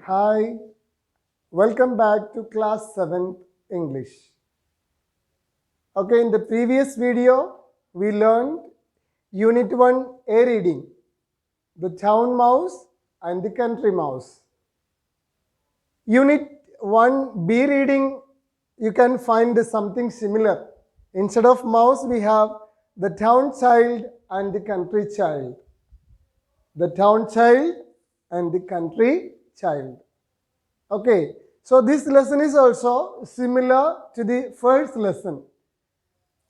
Hi, welcome back to class 7th English. Okay, in the previous video, we learned Unit 1 A reading, the town mouse and the country mouse. Unit 1 B reading, you can find something similar. Instead of mouse, we have the town child and the country child. The town child and the country child. Okay, so this lesson is also similar to the first lesson.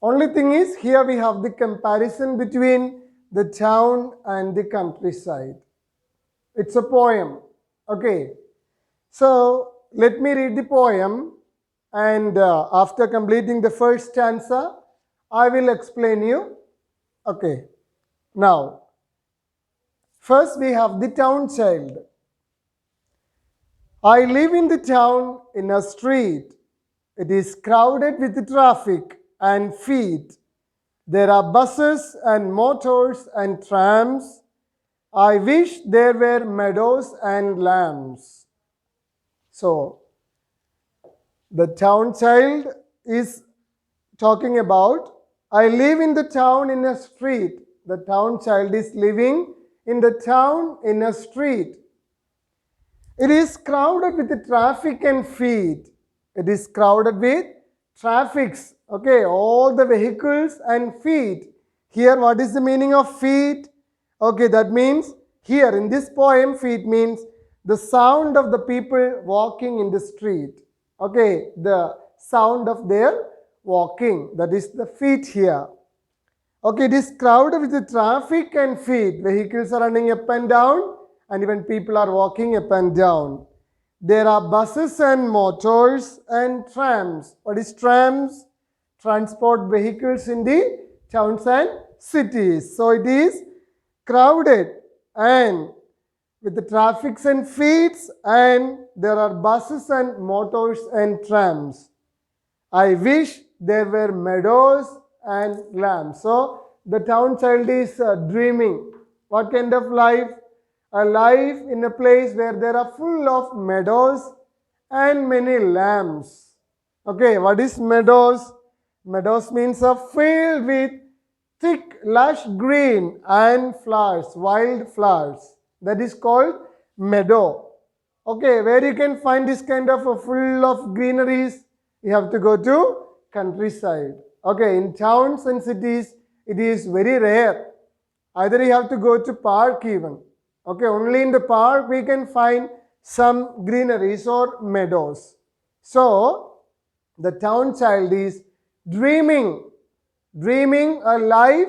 Only thing is here we have the comparison between the town and the countryside. It's a poem. Okay, so let me read the poem, and after completing the first stanza, I will explain you. Okay, now first we have the town child. I live in the town in a street. It is crowded with traffic and feet. There are buses and motors and trams. I wish there were meadows and lambs. So, the town child is talking about, I live in the town in a street. The town child is living in the town in a street. It is crowded with the traffic and feet. It is crowded with traffics. Okay, all the vehicles and feet. Here, what is the meaning of feet? Okay, that means here in this poem, feet means the sound of the people walking in the street. Okay, the sound of their walking. That is the feet here. Okay, it is crowded with the traffic and feet. Vehicles are running up and down, and even people are walking up and down. There are buses and motors and trams. What is trams? Transport vehicles in the towns and cities. So it is crowded and with the traffics and feet, and there are buses and motors and trams. I wish there were meadows and lambs. So the town child is dreaming. What kind of life? A life in a place where there are full of meadows and many lambs. Okay, what is meadows? Meadows means a field with thick, lush green and flowers, wild flowers. That is called meadow. Okay, where you can find this kind of a full of greeneries? You have to go to countryside. Okay, in towns and cities, it is very rare. Either you have to go to park even. Okay, only in the park we can find some greeneries or meadows. So, the town child is dreaming a life.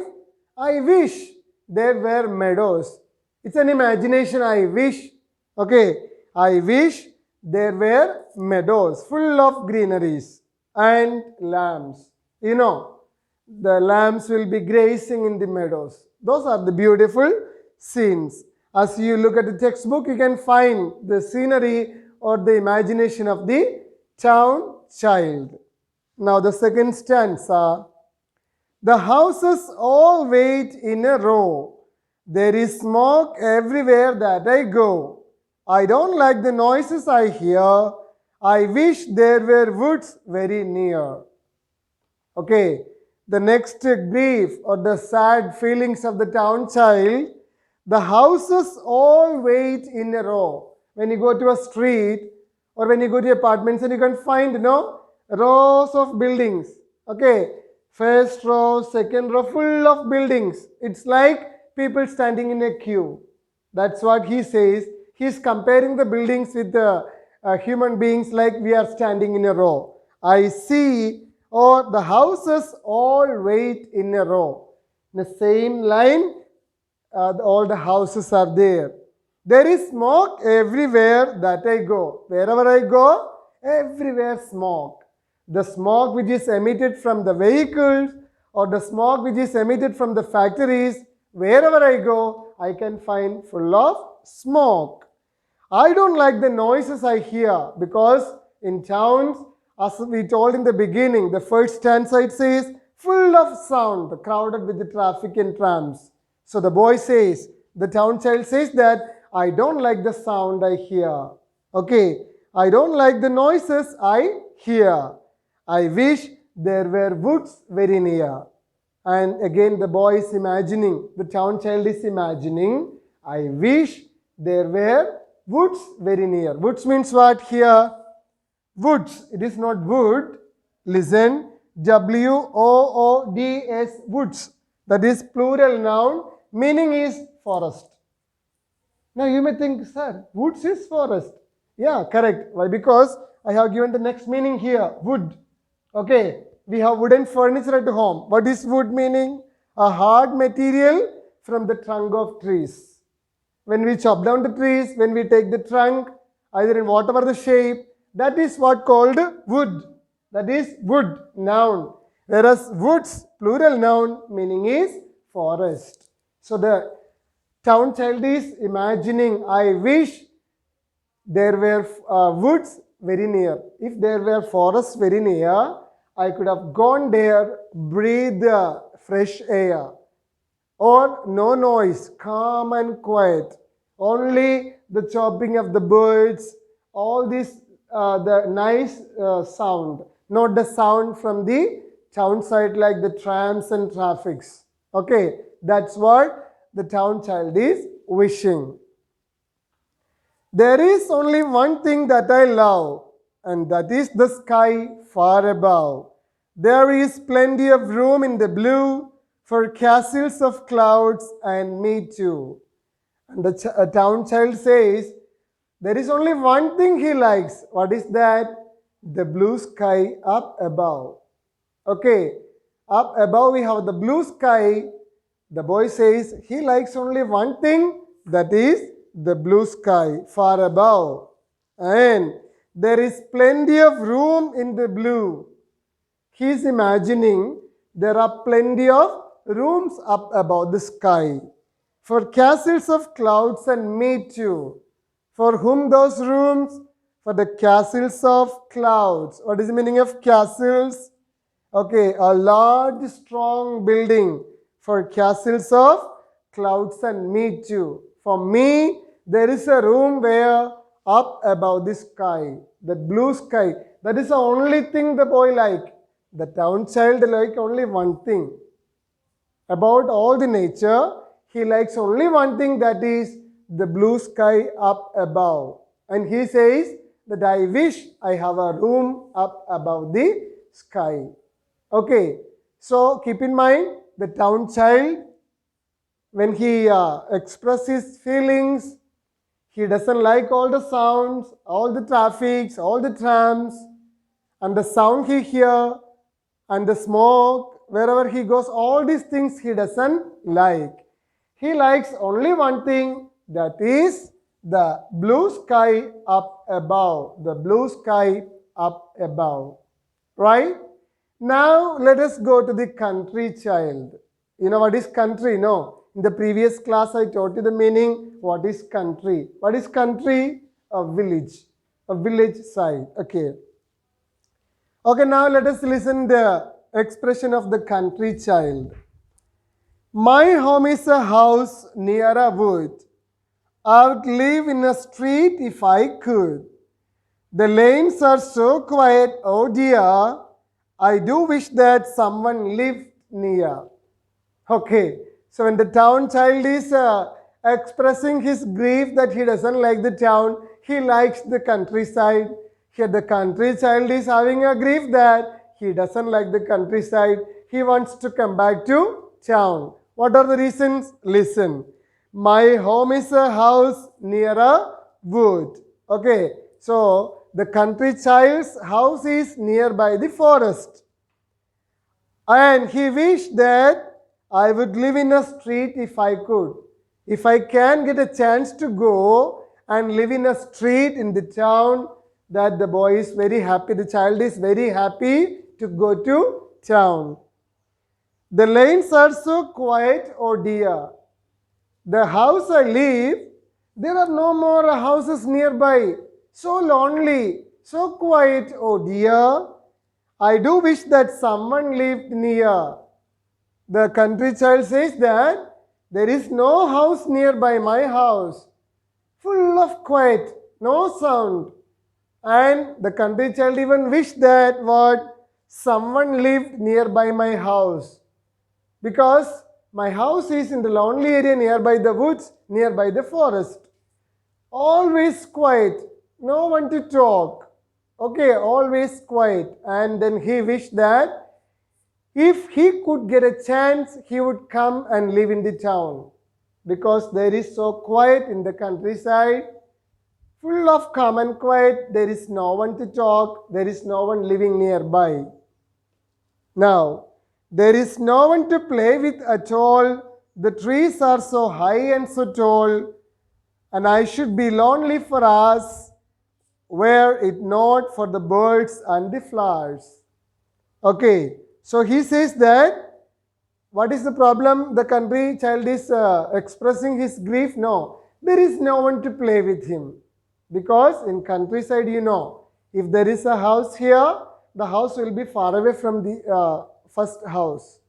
I wish there were meadows. It's an imagination, I wish. Okay, I wish there were meadows full of greeneries and lambs. You know, the lambs will be grazing in the meadows. Those are the beautiful scenes. As you look at the textbook, you can find the scenery or the imagination of the town child. Now the second stanza. The houses all wait in a row. There is smoke everywhere that I go. I don't like the noises I hear. I wish there were woods very near. Okay, the next grief or the sad feelings of the town child. The houses all wait in a row. When you go to a street or when you go to apartments, and you can find, rows of buildings. Okay, first row, second row, full of buildings. It's like people standing in a queue. That's what he says. He's comparing the buildings with the human beings, like we are standing in a row. I see, or the houses all wait in a row. In the same line, all the houses are there. There is smoke everywhere that I go. Wherever I go, everywhere smoke. The smoke which is emitted from the vehicles or the smoke which is emitted from the factories, wherever I go, I can find full of smoke. I don't like the noises I hear, because in towns, as we told in the beginning, the first stanza it says, full of sound, crowded with the traffic and trams. So the boy says, the town child says that I don't like the sound I hear. Okay, I don't like the noises I hear. I wish there were woods very near. And again, the boy is imagining, the town child is imagining, I wish there were woods very near. Woods means what here? Woods. It is not wood. Listen. WOODS. Woods. That is plural noun. Meaning is forest. Now you may think, sir, woods is forest. Yeah, correct. Why? Because I have given the next meaning here. Wood. Okay. We have wooden furniture at home. What is wood meaning? A hard material from the trunk of trees. When we chop down the trees, when we take the trunk, either in whatever the shape, that is what called wood. That is wood, noun. Whereas woods, plural noun, meaning is forest. So the town child is imagining, I wish there were woods very near. If there were forests very near, I could have gone there, breathe fresh air. Or no noise, calm and quiet. Only the chopping of the birds, all this, the nice sound, not the sound from the town side like the trams and traffics. Okay, that's what the town child is wishing. There is only one thing that I love, and that is the sky far above. There is plenty of room in the blue for castles of clouds and me too. And the town child says, there is only one thing he likes. What is that? The blue sky up above. Okay, up above we have the blue sky. The boy says he likes only one thing, that is the blue sky far above. And there is plenty of room in the blue. He is imagining there are plenty of rooms up above the sky for castles of clouds and me too. For whom those rooms? For the castles of clouds. What is the meaning of castles? Okay, a large strong building for castles of clouds and me too. For me, there is a room where up above the sky, that blue sky, that is the only thing the boy like. The town child like only one thing. About all the nature, he likes only one thing, that is the blue sky up above. And he says that I wish I have a room up above the sky. Okay, so keep in mind the town child, when he expresses feelings, he doesn't like all the sounds, all the traffics, all the trams, and the sound he hears, and the smoke, wherever he goes, all these things he doesn't like. He likes only one thing, that is the blue sky up above. The blue sky up above. Right? Now let us go to the country child. You know what is country? No. In the previous class I taught you the meaning. What is country? What is country? A village. A village side. Okay. Okay, now let us listen the expression of the country child. My home is a house near a wood. I would live in a street if I could. The lanes are so quiet, oh dear. I do wish that someone lived near. Okay, so when the town child is expressing his grief that he doesn't like the town, he likes the countryside. Here the country child is having a grief that he doesn't like the countryside. He wants to come back to town. What are the reasons? Listen. My home is a house near a wood. Okay, so the country child's house is nearby the forest. And he wished that I would live in a street if I could. If I can get a chance to go and live in a street in the town, that the boy is very happy, the child is very happy to go to town. The lanes are so quiet, oh dear. The house I live, there are no more houses nearby. So lonely, so quiet, oh dear. I do wish that someone lived near. The country child says that there is no house nearby my house. Full of quiet. no sound. And the country child even wished that what someone lived nearby my house, because my house is in the lonely area nearby the woods, nearby the forest. Always quiet, no one to talk. Okay, always quiet. And then he wished that if he could get a chance, he would come and live in the town, because there is so quiet in the countryside, full of calm and quiet. There is no one to talk, there is no one living nearby. Now, there is no one to play with at all. The trees are so high and so tall, and I should be lonely for us were it not for the birds and the flowers. Okay, so he says that what is the problem? The country child is expressing his grief. No, there is no one to play with him, because in countryside, if there is a house here, the house will be far away from the first house,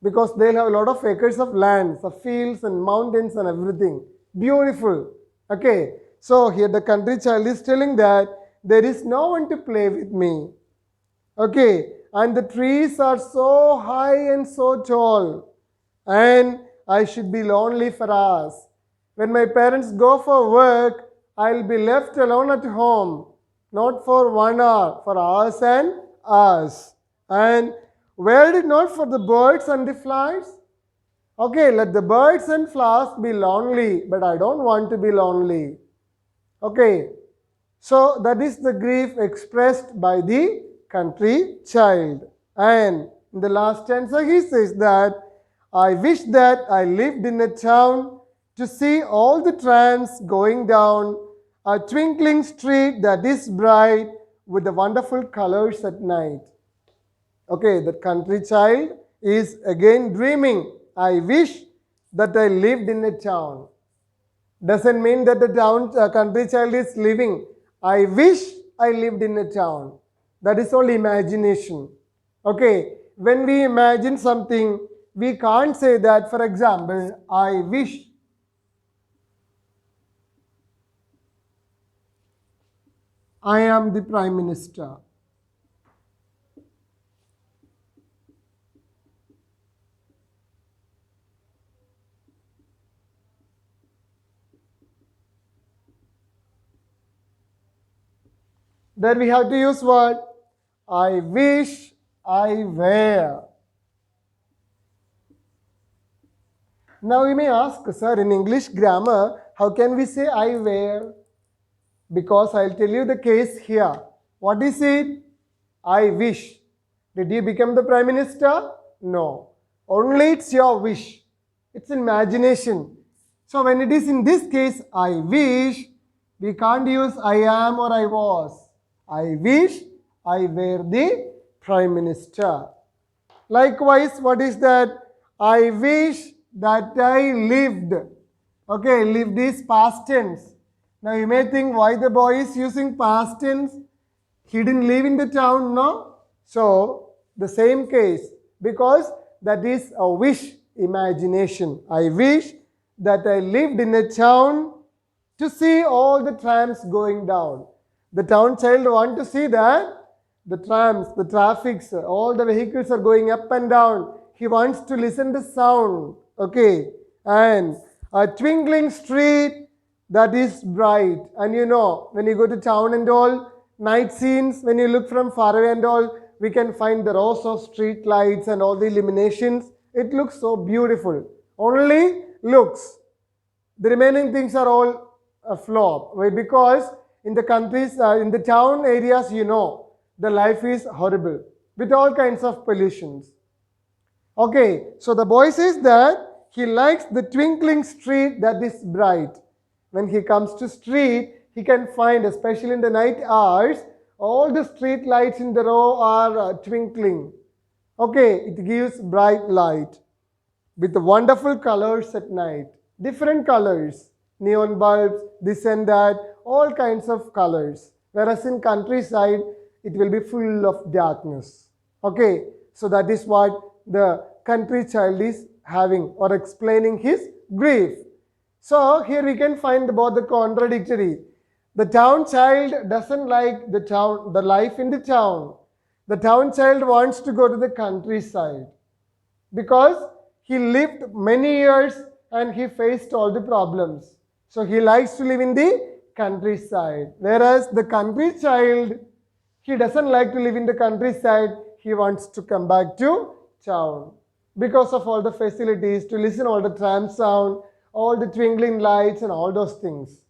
because they'll have a lot of acres of land, the fields and mountains and everything. Beautiful. Okay, so here the country child is telling that there is no one to play with me. Okay, and the trees are so high and so tall, and I should be lonely for us. When my parents go for work, I'll be left alone at home, not for 1 hour, for hours and hours. And were it not for the birds and the flowers? Okay, let the birds and flowers be lonely, but I don't want to be lonely. Okay, so that is the grief expressed by the country child. And in the last stanza he says that, I wish that I lived in a town to see all the trams going down, a twinkling street that is bright with the wonderful colors at night. Okay, the country child is again dreaming. I wish that I lived in a town. Doesn't mean that the country child is living. I wish I lived in a town. That is all imagination. Okay, when we imagine something, we can't say that, for example, I wish I am the Prime Minister. Then we have to use what? I wish I were. Now you may ask, sir, in English grammar, how can we say I were? Because I'll tell you the case here. What is it? I wish. Did you become the Prime Minister? No. Only it's your wish. It's imagination. So when it is in this case, I wish, we can't use I am or I was. I wish I were the Prime Minister. Likewise, what is that? I wish that I lived. Okay, lived is past tense. Now you may think, why the boy is using past tense? He didn't live in the town, no? So, the same case, because that is a wish, imagination. I wish that I lived in a town to see all the trams going down. The town child wants to see that the trams, the traffics, all the vehicles are going up and down. He wants to listen the sound. Okay, and a twinkling street that is bright. And when you go to town and all, night scenes, when you look from far away and all, we can find the rows of street lights and all the illuminations. It looks so beautiful. Only looks. The remaining things are all a flop. Why? Because in the countries, in the town areas, the life is horrible with all kinds of pollutions. Okay, so the boy says that he likes the twinkling street that is bright. When he comes to street, he can find, especially in the night hours, all the street lights in the row are twinkling. Okay, it gives bright light with the wonderful colors at night. Different colors, neon bulbs, this and that, all kinds of colors. Whereas in countryside, it will be full of darkness. Okay, so that is what the country child is having or explaining his grief. So here we can find both the contradictory. The town child doesn't like the life in the town. The town child wants to go to the countryside because he lived many years and he faced all the problems. So he likes to live in the countryside. Whereas the country child, he doesn't like to live in the countryside. He wants to come back to town because of all the facilities, to listen all the tram sound, all the twinkling lights and all those things.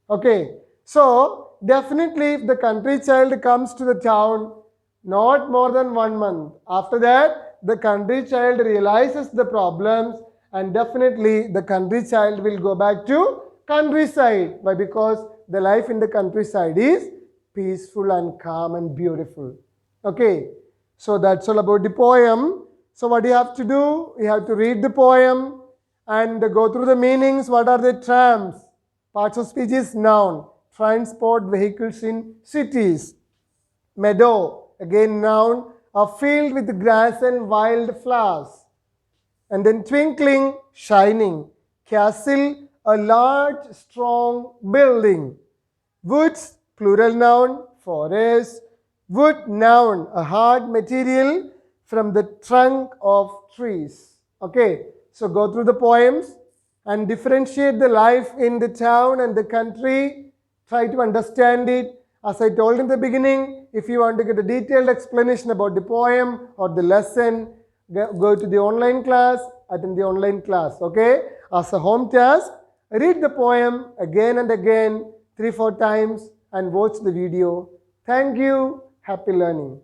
Okay, so definitely if the country child comes to the town, not more than 1 month. After that, the country child realizes the problems and definitely the country child will go back to countryside. Why? Because the life in the countryside is peaceful and calm and beautiful. Okay, so that's all about the poem. So what you have to do, you have to read the poem and go through the meanings. What are the trams? Parts of speech is noun. Transport vehicles in cities. Meadow, again noun. A field with grass and wild flowers. And then twinkling, shining. Castle, a large, strong building. Woods, plural noun. Forest. Wood, noun. A hard material from the trunk of trees. Okay, so go through the poems and differentiate the life in the town and the country. Try to understand it. As I told in the beginning, if you want to get a detailed explanation about the poem or the lesson, go to the online class, attend the online class. Okay, as a home task, read the poem again and again, 3-4 times and watch the video. Thank you. Happy learning.